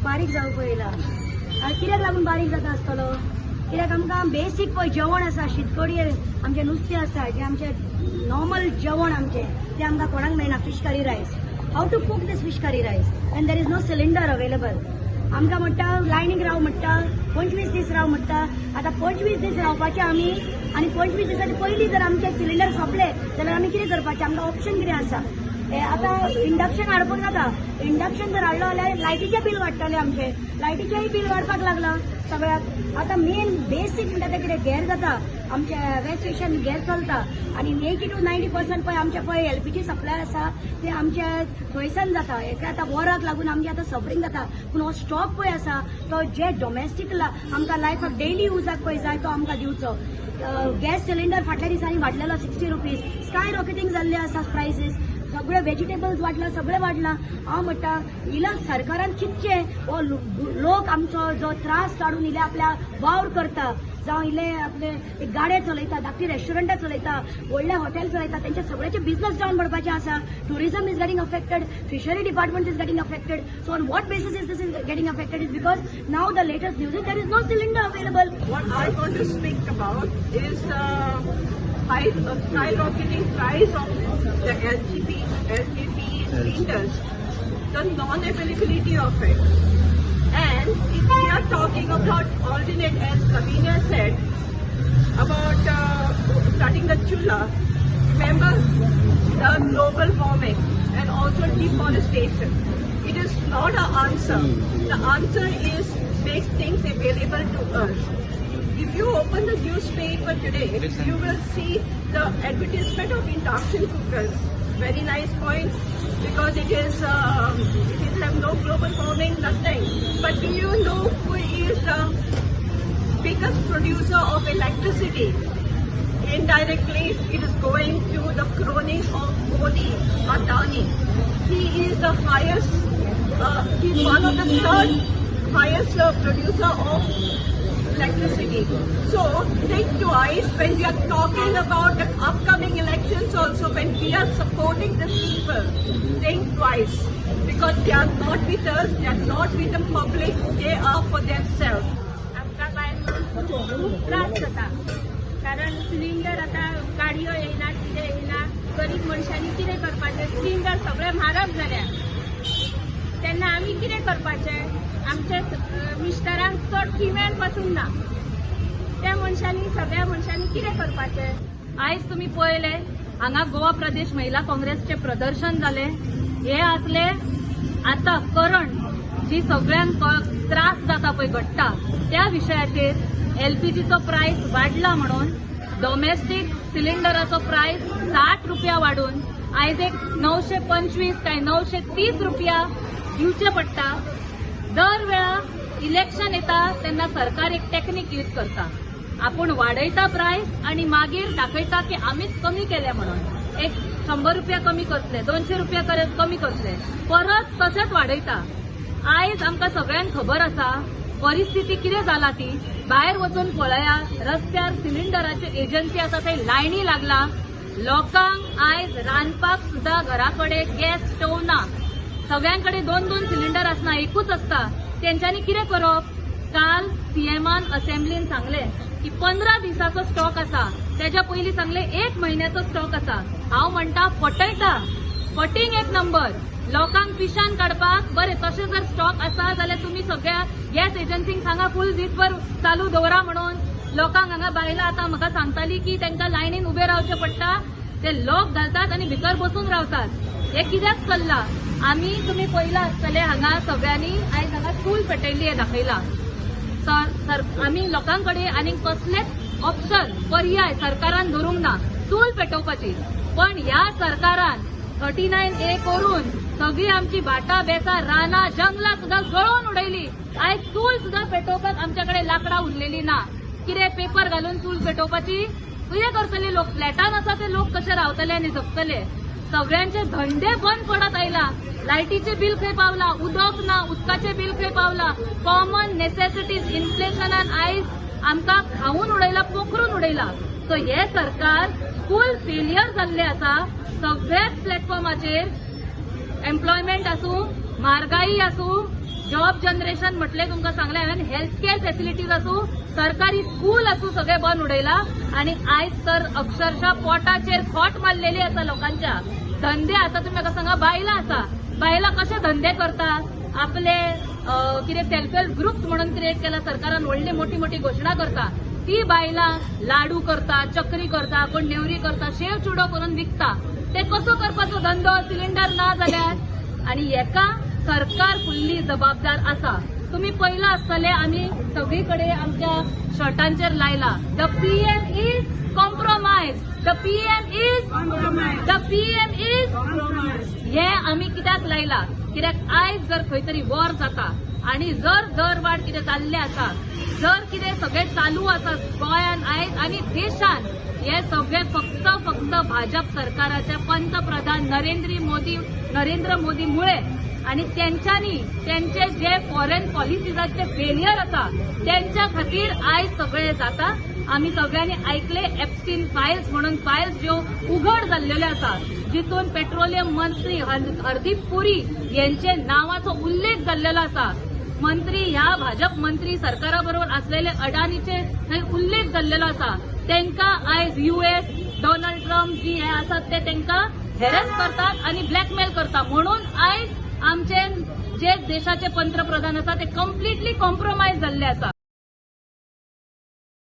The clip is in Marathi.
बारीक जावंक पळयला. कित्याक लागून बारीक जाता आसतलो? कित्याक आमकां बेसीक पळय जेवण आसा, शीतकडी आमचें नुस्तें आसा, जें आमचें नॉर्मल जेवण आमचें तें आमकां कोणाक मेळना. Fish curry rice, how to cook this fish curry rice and there is no cylinder available. आमकां म्हणटा लायनीक राव म्हणटा, 25 दीस राव म्हणटा. आतां 25 दीस रावपाचें आमी आनी 25 दिसाचे पयलीं जर आमचे सिलिंडर सोंपले जाल्यार आमी कितें करपाचें? आमकां ऑप्शन कितें आसा? आतां इंडक्शन हाडपूंक जाता. इंडक्शन जर हाडलो जाल्यार लायटीचें बील वाडटलें आमचें. लायटीचेंय बील वाडपाक लागलां सगळ्याक. आतां मेन बेसीक म्हणटा तें कितें? गॅस जाता. आमचे गॅस स्टेशन गॅस चलता आनी 80 to 90% पळय आमचे पळय एलपीजी सप्लाय आसा ते आमच्या थंयसान जाता. हेका आतां वॉराक लागून आमगे आतां सफरींग जाता. पूण हो स्टॉक पळय आसा तो जे डोमेस्टीक आमकां लायफाक डेली युजाक पळय जाय तो आमकां दिवचो. गॅस सिलिंडर फाटल्या दिसांनी वाडलेलो 60 रुपीज. स्काय रॉकेटिंग जाल्ले आसा प्रायसीस. सगळे व्हेजिटेबल्स वाडला, सगळें वाडलां. हांव म्हणटा इला सरकारान चिंतचें हो लोक आमचो जो त्रास काडून इले आपल्या वावर करता, जावं इले आपले गाडे चलयता, धाकटी रेस्टॉरंटां चलयता, व्हडले हॉटेल चलयता, तेंचे सगळ्याचे बिझनस डावन पडपाचें आसा. Tourism is getting affected, fishery department is getting affected. So on what basis is this is getting affected is because now the latest news is there is no cylinder available. What I want to speak about is skyrocketing price of the LPG cylinders, the non-availability of it. And if we are talking about alternate, as Kavina said, about starting the chula, remember the global warming and also deforestation. It is not an answer. The answer is make things available to us. If you open the newspaper today, you will see the advertisement of induction cookers. Very nice point, because it have no global warming, nothing. But do you know who is the biggest producer of electricity? Indirectly, it is going to the crony of Modi, Adani. He is the highest, he's one of the third highest producer of electricity. So think twice when we are talking about the upcoming elections also, when we are supporting the people, think twice, because they are not with us, they are not with the public, they are for themselves. आमकां बाय खूब त्रास जाता, कारण सिलिंडर आतां गाडयो येयना, कितें येयना. गरीब मनशांनी कितें करपाचें? सिलिंडर सगळे म्हारग जाल्या. तेन्ना आमी कितें करपाचें? आमच्या मिस्टरांक चड किम्यान पासून ना. त्या मनशांनी, सगळ्या मनशांनी कितें करपाचें? आयज तुमी पळयले हांगा गोवा प्रदेश महिला काँग्रेसचे प्रदर्शन जाले. हे आसले आतां करंट जी सगळ्यांक त्रास जाता पळय घडटा त्या विशयाचेर. एलपीजीचो प्रायस वाडला म्हणून डोमेस्टीक सिलिंडराचो प्रायस 60 रुपया वाडून आयज एक 925 काय 930 रुपया दिवचे पडटा. दर वेळा इलेक्शन येता तेन्ना सरकार एक टेक्निक यूज करता. आपूण वाडयता प्रायस आणि मागीर दाखयता की आमीच कमी केले म्हणून. एक 100 रुपया कमी करतले, 200 रुपया कमी करतले, परत तशेंच वाडयता. आयज आमकां सगळ्यांक खबर आसा परिस्थिती कितें जाला ती. भायर वचून पळया, रस्त्यार सिलिंडराचे एजन्सी आसा थंय लायनी लागला. लोकांक आयज रांदपाक सुद्धा घराकडे गॅस स्टोव ना. सगळ्यांकडे 2-2 सिलिंडर आसना, एकूच आसता. तेंच्यांनी कितें करप? काल सीएमान असेंब्लीन सांगले की 15 दिसाचो स्टॉक आसा, तेच्या पयलीं सांगले 1 म्हयन्याचो स्टॉक आसा. हांव म्हणटा फटयता, फटींग एक नंबर. लोकांक पिशान काडपाक बरें तशें जर स्टॉक आसा जाल्यार तुमी सगळ्या गॅस एजन्सींक सांगा फूल दिसभर चालू दवरा म्हणून. लोकांक हांगा बायलां आतां म्हाका सांगताली की तांकां लायनीन उबें रावचें पडटा. ते लॉक घालतात आनी भितर बसून रावतात. हे कित्याक चल्लां? आमी तुमी पयला आसतले हांगा सगळ्यांनी आयज हांगा चूल पेटयल्ली हे दाखयला. आमी लोकांकडे आनीक कसलेच ऑप्शन पर्याय सरकारान धरूंक ना चूल पेटोवपाची. पण ह्या सरकारान 39A करून सगळी आमची भाटां बेसां रानां जंगलां सुद्धा जळोवन उडयली. आयज चूल सुद्धा पेटोवपाक आमच्याकडे लाकडां उरलेली ना. कितें पेपर घालून चूल पेटोवपाची? कितें करतले लोक? फ्लॅटान आसा ते लोक कशे रावतले आनी जगतले? सगळ्यांचे धंदे बंद पडत आयला. लायटीचे बिल खंय पावला, उदक ना, उदकाचे बिल खंय पावला. कॉमन नेसेसिटीज इन्फ्लेशनान आयज आमकां खावून उडयला, पोखरून उडयला. सो हे सरकार फूल फेलियर जाल्ले आसा. सगळ्याच प्लॅटफॉर्माचेर एम्प्लॉयमेंट आसूं, म्हारगाई आसूं, जॉब जनरेशन म्हटले तुमकां सांगले हांवें, हेल्थ केअर फेसिलिटीज असू, सरकारी स्कूल असू, सगळे बंद उडयला आणि आयज तर अक्षरशः पोटाचेर खोट मारलेली आसा लोकांच्या. धंदे आता तुम्ही म्हाका सांगा, बायलां आसा, बायलां कशे धंदे करतात, आपले कितें सेल्फ हेल्प ग्रुप्स म्हणून क्रिएट केला सरकारान, व्हडली मोठी मोठी घोषणा करता. ती बायलां लाडू करता, चकरी करता, कोण नेवरी करता, शेव चुडो करून विकता. ते कसो करपाचो धंदो सिलिंडर ना जाल्यार? आणि हेका सरकार फुल्ली जबाबदार आसा. तुम्ही पहिला आसतले, आम्ही सगळीकडे आमच्या शर्टांचेर लायला, the PM is compromise, the PM is compromise, the PM is compromise. हे आम्ही कित्याक लायला? कित्याक आयज जर खंय तरी वॉर जाता आणि जर दरवाड कितें जाल्ले आसा, जर कितें सगळें चालू आसा गोंयान आयज आनी देशान, हे सगळे फक्त भाजप सरकाराचे पंतप्रधान नरेंद्र मोदीमुळे आणि त्यांचे जे फॉरेन पॉलिसीजाचे फेलियर आसा त्यांच्या खातीर आयज सगळे जाता. आम्ही सगळ्यांनी ऐकले एप्स्टीन फायल्स म्हणून फायल्स ज्यो उघड जाल्लेल्यो आसा, जितून पेट्रोलियम मंत्री हरदीप पुरी यांचे नावाचो उल्लेख जाल्लेलो आसा. मंत्री ह्या भाजप मंत्री सरकाराबरोबर असलेले अडानीचे थंय उल्लेख जाल्लेलो आसा. तांकां आयज US डोनाल्ड ट्रम्प जी हे आसात ते तांकां हेरेस करतात आणि ब्लॅकमेल करतात. म्हणून आयज आमचे जे देशाचे पंतप्रधान आसा ते कम्प्लिटली कॉम्प्रोमाइज जाल्ले आसा.